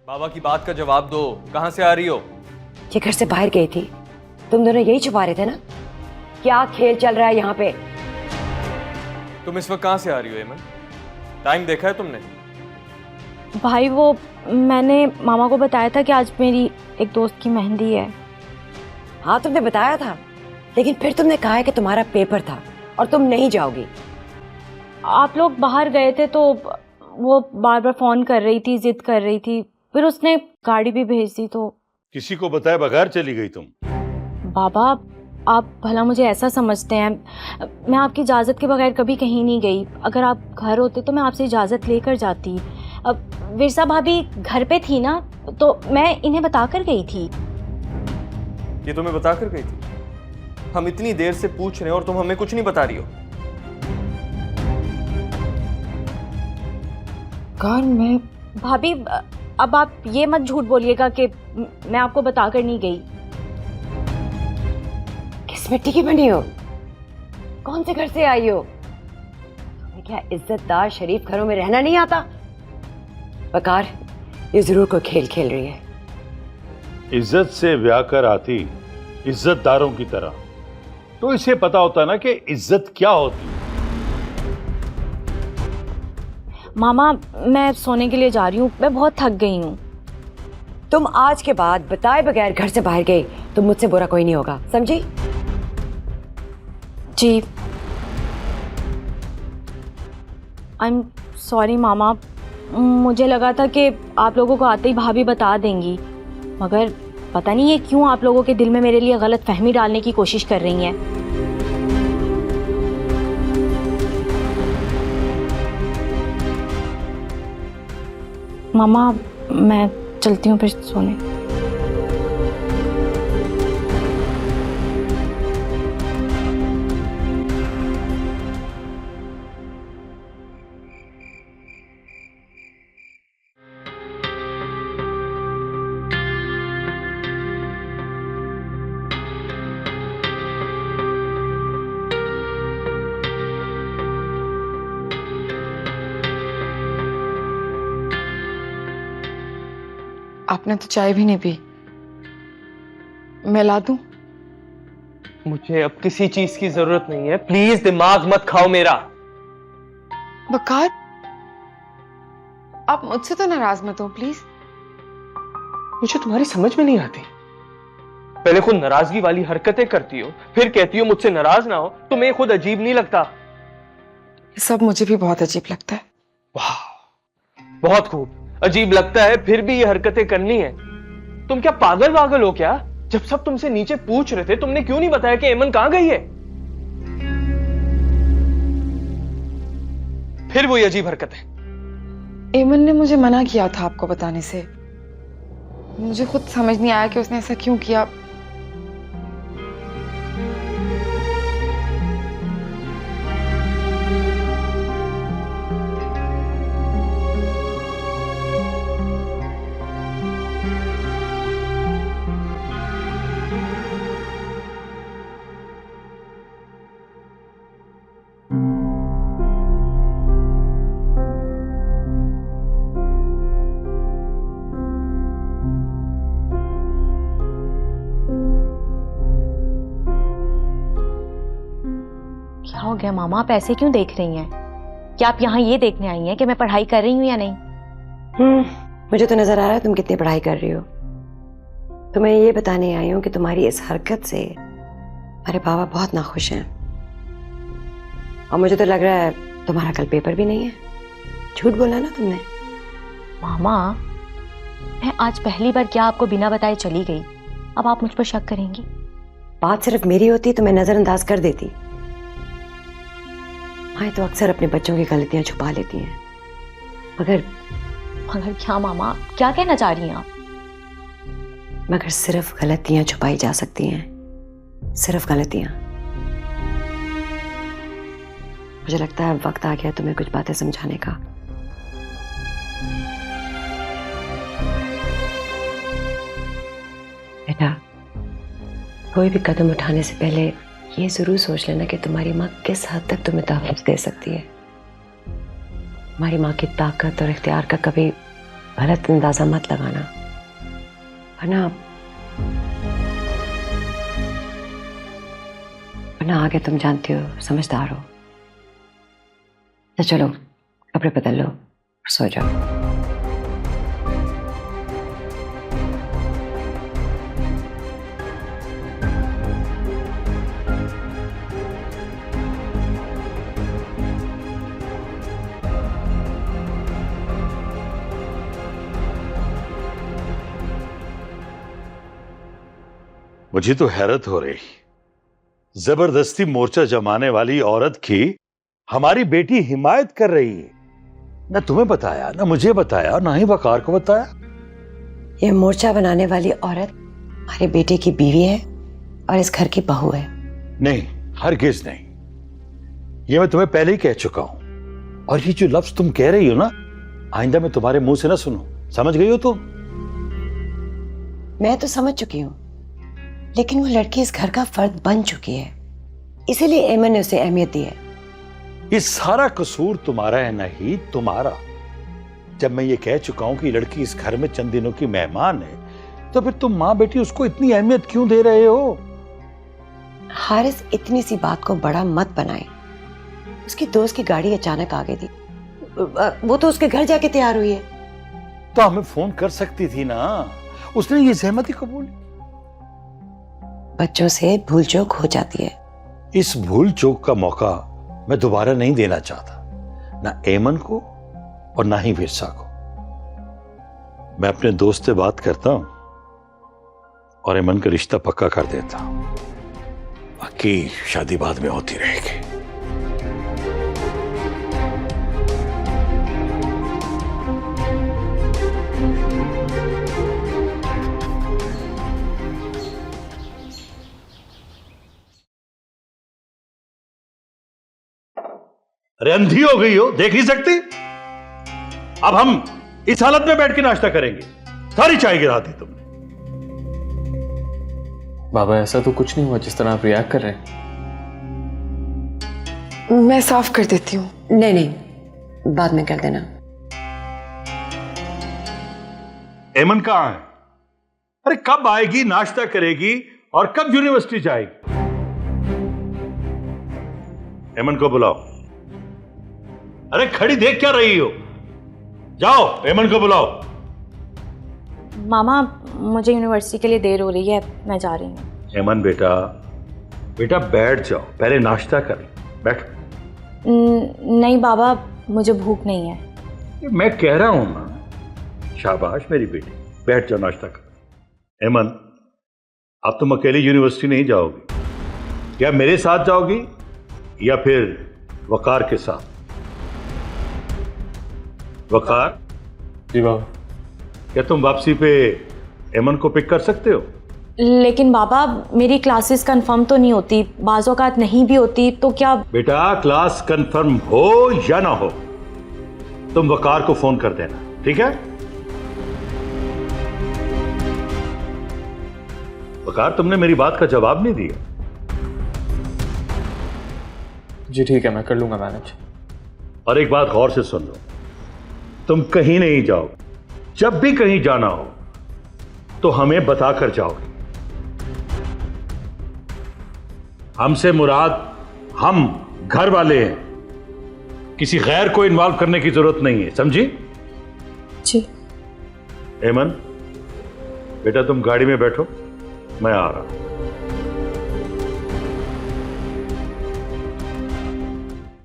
बाबा की बात का जवाब दो, कहां से आ रही हो? ये घर से बाहर गई थी। तुम दोनों यही छुपा रहे थे ना? क्या खेल चल रहा है यहाँ पे? तुम इस वक्त कहां से आ रही हो एमन? टाइम देखा है तुमने? भाई वो मैंने मामा को बताया था कि आज मेरी एक दोस्त की मेहंदी है। हाँ तुमने बताया था, लेकिन फिर तुमने कहा है कि तुम्हारा पेपर था और तुम नहीं जाओगी। आप लोग बाहर गए थे तो वो बार बार फोन कर रही थी, जिद कर रही थी, फिर उसने गाड़ी भी भेज दी। तो किसी को बताए बगैर चली गई तुम? बाबा आप भला मुझे ऐसा समझते हैं? मैं आपकी इजाज़त के बगैर कभी कहीं नहीं गई। अगर आप घर होते तो मैं आपसे इजाज़त लेकर जाती। अब विरसा भाभी घर पे थी ना, तो मैं इन्हें बता कर गई थी। ये तुम्हें बता कर गई थी? हम इतनी देर से पूछ रहे हैं और तुम हमें कुछ नहीं बता रही हो। कौन? मैं? भाभी अब आप ये मत झूठ बोलिएगा कि मैं आपको बता कर नहीं गई। किस मिट्टी की बनी हो? कौन से घर से आई हो? तुम्हें क्या इज्जतदार शरीफ घरों में रहना नहीं आता? बकार, ये जरूर कोई खेल खेल रही है। इज्जत से ब्याह कर आती इज्जतदारों की तरह, तो इसे पता होता ना कि इज्जत क्या होती है। मामा मैं सोने के लिए जा रही हूँ, मैं बहुत थक गई हूँ। तुम आज के बाद बताए बगैर घर से बाहर गई तो मुझसे बुरा कोई नहीं होगा, समझी? जी आई एम सॉरी मामा, मुझे लगा था कि आप लोगों को आते ही भाभी बता देंगी, मगर पता नहीं ये क्यों आप लोगों के दिल में मेरे लिए गलत फहमी डालने की कोशिश कर रही हैं। मामा मैं चलती हूँ फिर सोने। आपने तो चाय भी नहीं पी। मैं ला दूं? मुझे अब किसी चीज की जरूरत नहीं है, प्लीज दिमाग मत खाओ मेरा। बकार, आप मुझसे तो नाराज मत हो प्लीज। मुझे तुम्हारी समझ में नहीं आती। पहले खुद नाराजगी वाली हरकतें करती हो, फिर कहती हो मुझसे नाराज ना हो। तुम्हें खुद अजीब नहीं लगता? ये सब मुझे भी बहुत अजीब लगता है। वाह, बहुत खूब। अजीब लगता है फिर भी ये हरकतें करनी है? तुम क्या पागल वागल हो क्या? जब सब तुमसे नीचे पूछ रहे थे तुमने क्यों नहीं बताया कि एमन कहां गई है? फिर वही अजीब हरकतें। एमन ने मुझे मना किया था आपको बताने से। मुझे खुद समझ नहीं आया कि उसने ऐसा क्यों किया। क्या हो गया मामा, आप ऐसे क्यों देख रही हैं? क्या आप यहाँ ये देखने आई हैं कि मैं पढ़ाई कर रही हूँ या नहीं? मुझे तो नजर आ रहा है तुम कितनी पढ़ाई कर रही हो। तुम्हें ये बताने आई हूँ कि तुम्हारी इस हरकत से हमारे बाबा बहुत नाखुश हैं, और मुझे तो लग रहा है तुम्हारा कल पेपर भी नहीं है। झूठ बोला ना तुमने। मामा मैं आज पहली बार क्या आपको बिना बताए चली गई, अब आप मुझ पर शक करेंगी? बात सिर्फ मेरी होती तो मैं नजरअंदाज कर देती। माँ तो अक्सर अपने बच्चों की गलतियां छुपा लेती हैं, मगर क्या मामा, क्या कहना चाह रही हैं आप? मगर सिर्फ गलतियां छुपाई जा सकती हैं, सिर्फ गलतियां। मुझे लगता है वक्त आ गया तुम्हें कुछ बातें समझाने का। बेटा, कोई भी कदम उठाने से पहले ये जरूर सोच लेना कि तुम्हारी माँ किस हद तक तुम्हें तहफ़्फ़ुज़ दे सकती है। हमारी माँ की ताकत और इख्तियार का कभी गलत अंदाजा मत लगाना, वरना आगे तुम जानती हो, समझदार हो। तो चलो कपड़े बदल लो, सो जाओ। मुझे तो हैरत हो रही, जबरदस्ती मोर्चा जमाने वाली औरत की हमारी बेटी हिमायत कर रही है। ना तुम्हें बताया, ना मुझे बताया, ना ही वकार को बताया। ये मोर्चा बनाने वाली औरत हमारे बेटे की बीवी है और इस घर की बहू है। नहीं, हरगिज नहीं। ये मैं तुम्हें पहले ही कह चुका हूं। और ये जो लफ्ज तुम कह रही हो ना, आइंदा मैं तुम्हारे मुंह से ना सुनो। समझ गई हो तुम? मैं तो समझ चुकी हूँ, लेकिन वो लड़की इस घर का फर्द बन चुकी है, इसीलिए एमन ने उसे अहमियत दी है। ये सारा कसूर तुम्हारा है, नहीं तुम्हारा। जब मैं ये कह चुका हूं कि लड़की इस घर में चंद दिनों की मेहमान है, तो फिर तुम मां बेटी उसको इतनी अहमियत क्यों दे रहे हो? हारिस, इतनी सी बात को बड़ा मत बनाए। उसकी दोस्त की गाड़ी अचानक आ गई थी, वो तो उसके घर जाके तैयार हुई है। तो हमें फोन कर सकती थी ना, उसने ये सहमति कबूल। बच्चों से भूल चूक हो जाती है। इस भूल चूक का मौका मैं दोबारा नहीं देना चाहता, ना एमन को और ना ही विरसा को। मैं अपने दोस्त से बात करता हूं और एमन का रिश्ता पक्का कर देता हूं। बाकी शादी बाद में होती रहेगी। अरे अंधी हो गई हो, देख नहीं सकती? अब हम इस हालत में बैठ के नाश्ता करेंगे? सारी चाय गिरा दी तुमने। बाबा ऐसा तो कुछ नहीं हुआ जिस तरह आप रिएक्ट कर रहे हैं। मैं साफ कर देती हूँ। नहीं नहीं, बाद में कर देना। एमन कहां है? अरे कब आएगी, नाश्ता करेगी और कब यूनिवर्सिटी जाएगी? एमन को बुलाओ। अरे खड़ी देख क्या रही हो? जाओ एमन को बुलाओ। मामा, मुझे यूनिवर्सिटी के लिए देर हो रही है, मैं जा रही हूँ। एमन बेटा, बेटा बैठ जाओ, पहले नाश्ता कर। बैठ। नहीं बाबा, मुझे भूख नहीं है। मैं कह रहा हूं ना, शाबाश मेरी बेटी, बैठ जाओ, नाश्ता कर। एमन, अब तुम अकेले यूनिवर्सिटी नहीं जाओगी, या मेरे साथ जाओगी या फिर वकार के साथ? वकार? जी बाबा। क्या तुम वापसी पे एमन को पिक कर सकते हो? लेकिन बाबा, मेरी क्लासेस कंफर्म तो नहीं होती, बाज़ औक़ात नहीं भी होती, तो क्या? बेटा क्लास कंफर्म हो या ना हो, तुम वकार को फोन कर देना, ठीक है? वकार, तुमने मेरी बात का जवाब नहीं दिया। जी ठीक है, मैं कर लूंगा मैनेज। और एक बात गौर से सुन लो, तुम कहीं नहीं जाओ। जब भी कहीं जाना हो तो हमें बताकर जाओगे। हमसे मुराद हम घर वाले हैं, किसी गैर को इन्वॉल्व करने की जरूरत नहीं है, समझी? जी। एमन बेटा, तुम गाड़ी में बैठो, मैं आ रहा हूं।